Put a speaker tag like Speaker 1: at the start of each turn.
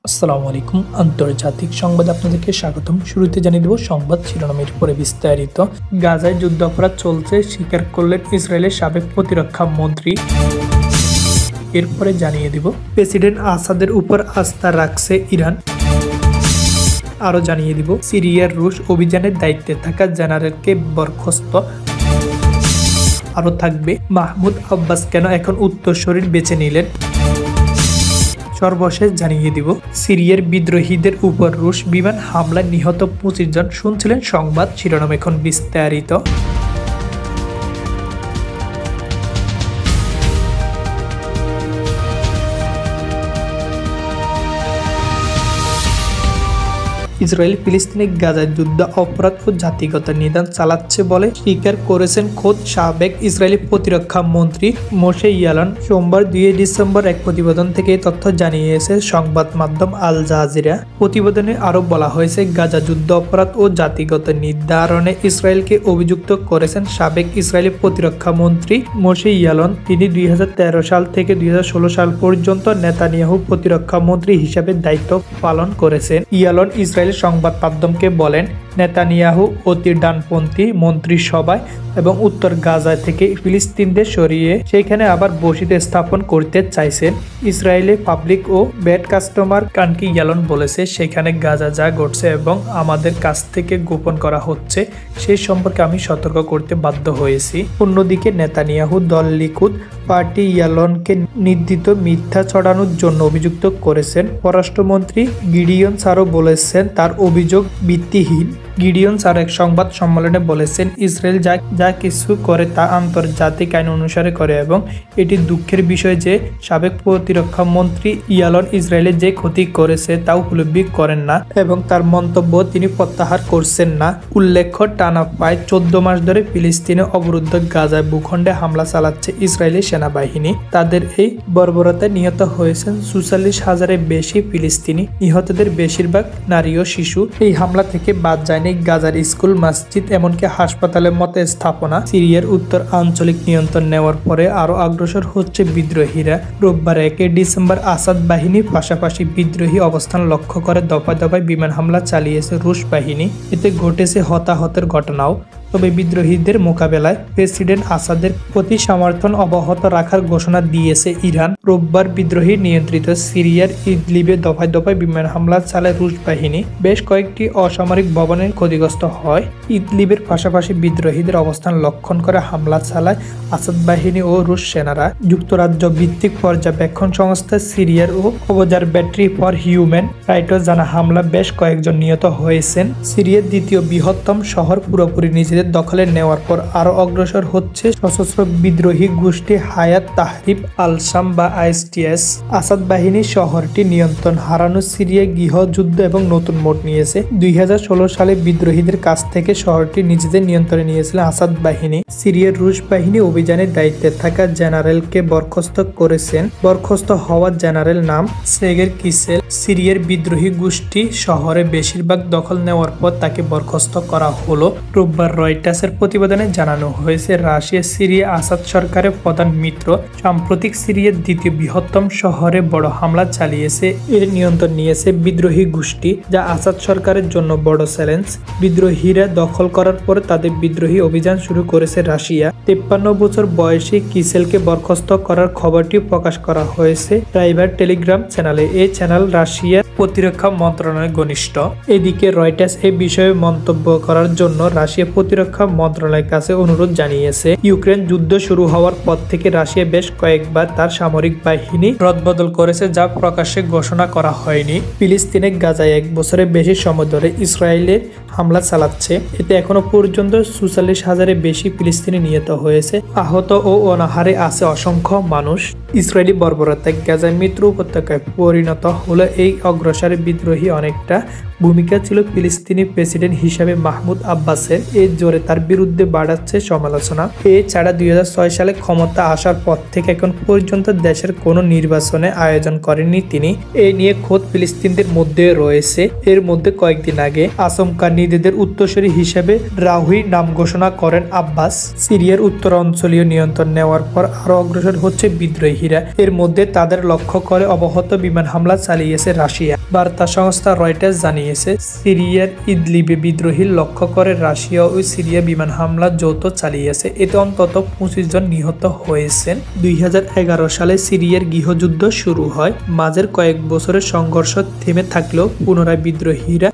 Speaker 1: আসসালামু আলাইকুম আন্তর্জাতিক সংবাদ আপনাদেরকে স্বাগতম। শুরুতে জানিয়ে দেব সংবাদ শিরোনামের পরে বিস্তারিত। গাজায় যুদ্ধাপরাধ চলছে স্বীকার করলেন ইসরায়েলের সাবেক প্রতিরক্ষা মন্ত্রী। এরপরে জানিয়ে দেব প্রেসিডেন্ট আসাদের উপর আস্থা রাখছে ইরান। আরও জানিয়ে দিব সিরিয়ার রুশ অভিযানের দায়িত্বে থাকা জেনারেলকে বরখাস্ত। আরও থাকবে মাহমুদ আব্বাস কেন এখন উত্তরসূরি বেছে নিলেন। সর্বশেষ জানিয়ে দিব সিরিয়ার বিদ্রোহীদের উপর রুশ বিমান হামলায় নিহত 25 জন। শুনছিলেন সংবাদ শিরোনাম, এখন বিস্তারিত। ইসরায়েল ফিলিস্তিনে গাজায় যুদ্ধ অপরাধ ও জাতিগত নিধন চালাচ্ছে বলে স্বীকার করেছেন খোদ সাবেক ইসরায়েলি প্রতিরক্ষা মন্ত্রী মোশে ইয়ালন। সোমবার 2 ডিসেম্বর এক প্রতিবেদন থেকে তথ্য জানিয়েছে সংবাদ মাধ্যম আল জাজিরা। প্রতিবেদনে আরও বলা হয়েছে, গাজা যুদ্ধ অপরাধ ও জাতিগত নির্যাতনে ইসরায়েলকে অভিযুক্ত করেছেন সাবেক ইসরায়েলি প্রতিরক্ষা মন্ত্রী মোশে ইয়ালন। তিনি 2013 সাল থেকে 2016 সাল পর্যন্ত নেতানিয়াহু প্রতিরক্ষা মন্ত্রী হিসাবে দায়িত্ব পালন করেছেন। ইয়ালন ইসরায়েল সংবাদ মাধ্যমকে বলেন, নেতানিয়াহু অতি ডানপন্থী মন্ত্রিসভায় এবং উত্তর গাজা থেকে ফিলিস্তিনদের সরিয়ে সেখানে আবার বসতি স্থাপন করতে চাইছেন। ইসরায়েলি পাবলিক ও ব্যাড কাস্টমার কানকি ইয়ালন বলেছে, সেখানে গাজা যা ঘটছে এবং আমাদের কাছ থেকে গোপন করা হচ্ছে সেই সম্পর্কে আমি সতর্ক করতে বাধ্য হয়েছি। অন্যদিকে নেতানিয়াহু দল লিকুদ পার্টি ইয়ালনকে নির্দিত মিথ্যা ছড়ানোর জন্য অভিযুক্ত করেছেন। পররাষ্ট্রমন্ত্রী গিডিয়ন সারও বলেছেন তার অভিযোগ ভিত্তিহীন। গিডিয়ন সার এক সংবাদ সম্মেলনে বলেছেন, ইসরায়েল যা কিছু করে তা আন্তর্জাতিক আইন অনুসারে করে এবং এটি দুঃখের বিষয় যে সাবেক প্রতিরক্ষা মন্ত্রী ইয়ালন ইসরায়েলের যে ক্ষতি করেছে তা উপলব্ধি করেন না এবং তার মন্তব্য তিনি প্রত্যাহার করছেন না। উল্লেখ্য, টানা প্রায় 14 মাস ধরে ফিলিস্তিনে অবরুদ্ধ গাজায় ভূখণ্ডে হামলা চালাচ্ছে ইসরায়েলি সেনাবাহিনী। তাদের এই বর্বরতায় নিহত হয়েছেন 44,000-এর বেশি ফিলিস্তিনি। নিহতদের বেশিরভাগ নারী ও শিশু। এই হামলা থেকে বাদ যায়নি গাজার স্কুল, মসজিদ, এমনকি হাসপাতালের মতো স্থাপনা। সিরিয়ার উত্তর আঞ্চলিক নিয়ন্ত্রণ নেওয়ার পরে আরো অগ্রসর হচ্ছে বিদ্রোহীরা। রোববার 1 ডিসেম্বর আসাদ বাহিনীর পাশাপাশি বিদ্রোহী অবস্থান লক্ষ্য করে দফায় দফায় বিমান হামলা চালিয়েছে রুশ বাহিনী। এতে ঘটেছে হতাহতের ঘটনাও। তবে বিদ্রোহীদের মোকাবেলায় প্রেসিডেন্ট আসাদের প্রতি সমর্থন অব্যাহত রাখার ঘোষণা দিয়েছে ইরান। রোববার বিদ্রোহী নিয়ন্ত্রিত সিরিয়ার ইদলিবে দফায় দফায় বিমান হামলা চালায় রুশ বাহিনী। বেশ কয়েকটি অসামরিক ভবনের ক্ষতিগ্রস্ত হয়। ইদলিবের পাশাপাশি বিদ্রোহীদের অবস্থান লক্ষ্য করে হামলা চালায় আসাদ বাহিনী ও রুশ সেনারা। যুক্তরাজ্য ভিত্তিক পর্যবেক্ষণ সংস্থা সিরিয়ার ও অবজারভেটরি ফর হিউম্যান রাইটস জানা হামলা বেশ কয়েকজন নিহত হয়েছেন। সিরিয়ার দ্বিতীয় বৃহত্তম শহর পুরোপুরি নিজেদের দখলে নেওয়ার পর আরো অগ্রসর হচ্ছে সশস্ত্র বিদ্রোহী গোষ্ঠী হায়াত তাহরির আল-শাম বা আইএসটিএস। আসাদ বাহিনী শহরটি নিয়ন্ত্রণ হারানো সিরিয়া গৃহযুদ্ধ এবং নতুন মোড় নিয়েছে। 2016 সালে বিদ্রোহীদের কাছ থেকে শহরটি নিজেদের নিয়ন্ত্রণে নিয়েছিল আসাদ বাহিনী। সিরিয়ার রুশ বাহিনী অভিযানের দায়িত্বে থাকা জেনারেলকে বরখাস্ত করেছেন। বরখাস্ত হওয়া জেনারেল নাম সেগের কিসেল। সিরিয়ার বিদ্রোহী গোষ্ঠী শহরে বেশিরভাগ দখল নেওয়ার পর তাকে বরখাস্ত করা হলো। রোববার রয়টার্সের প্রতিবেদনে জানানো হয়েছে, রাশিয়া সিরিয়া আসাদ সরকারের প্রধান মিত্র। সাম্প্রতিক সিরিয়ার দ্বিতীয় বৃহত্তম শহরে বড় হামলা চালিয়েছে। এর নিয়ন্ত্রণ নিয়েছে বিদ্রোহী গোষ্ঠী, যা আসাদ সরকারের জন্য বড় চ্যালেঞ্জ। বিদ্রোহীরা দখল করার পর তাদের বিদ্রোহী অভিযান শুরু করেছে রাশিয়া। 53 বছর বয়সী কিসেলকে বরখাস্ত করার খবরটি প্রকাশ করা হয়েছে প্রাইভেট টেলিগ্রাম চ্যানেলে। এই চ্যানেল রাশিয়ার প্রতিরক্ষা মন্ত্রণালয়ের ঘনিষ্ঠ। এদিকে রয়টার্স এই বিষয়ে মন্তব্য করার জন্য রাশিয়া প্রতিরক্ষা মন্ত্রণালয়ের কাছে অনুরোধ জানিয়েছে। ইউক্রেন যুদ্ধ শুরু হওয়ার পর থেকে রাশিয়া বেশ কয়েকবার তার সামরিক বাহিনী রদবদল করেছে, যা প্রকাশ্যে ঘোষণা করা হয়নি। ফিলিস্তিনে গাজায় 1 বছরের বেশি সময় ধরে ইসরায়েলের হামলা চালাচ্ছে। এতে এখনো পর্যন্ত 44,000-এর বেশি ফিলিস্তিনি নিহত হয়েছে। আহত ও অনাহারে আছে অসংখ্য মানুষ। ইসরায়েলি বর্বরতায় গাজায় মৃত্যু উপত্যকায় পরিণত হলো এই অগ্রসরের বিদ্রোহী অনেকটা ভূমিকা ছিল ফিলিস্তিনি প্রেসিডেন্ট হিসাবে মাহমুদ আব্বাসের। এর জোরে তার বিরুদ্ধে বাড়াচ্ছে সমালোচনা। এছাড়া 2006 সালে ক্ষমতা আসার পর থেকে এখন পর্যন্ত দেশের কোনো নির্বাচনে আয়োজন করেননি তিনি। এই নিয়ে খোদ ফিলিস্তিনদের মধ্যে রয়েছে। এর মধ্যে কয়েকদিন আগে আচমকা নিজেদের উত্তরসূরি হিসেবে রাহুই নাম ঘোষণা করেন আব্বাস। সিরিয়ার উত্তরাঞ্চলীয় নিয়ন্ত্রণ নেওয়ার পর আরো অগ্রসর হচ্ছে বিদ্রোহীরা। এর মধ্যে তাদের লক্ষ্য করে অব্যাহত বিমান হামলা চালিয়েছে রাশিয়া। বার্তা সংস্থা রয়টার্স জানিয়েছে, সিরিয়ার ইদলিবে বিদ্রোহী লক্ষ্য করে রাশিয়া ও সিরিয়া বিমান হামলা যৌথ চালিয়েছে। এতে অন্তত 25 জন নিহত হয়েছেন। 2011 সালে সিরিয়ার গৃহযুদ্ধ শুরু হয়। মাঝের কয়েক বছরের সংঘর্ষ থেমে থাকলেও পুনরায় বিদ্রোহীরা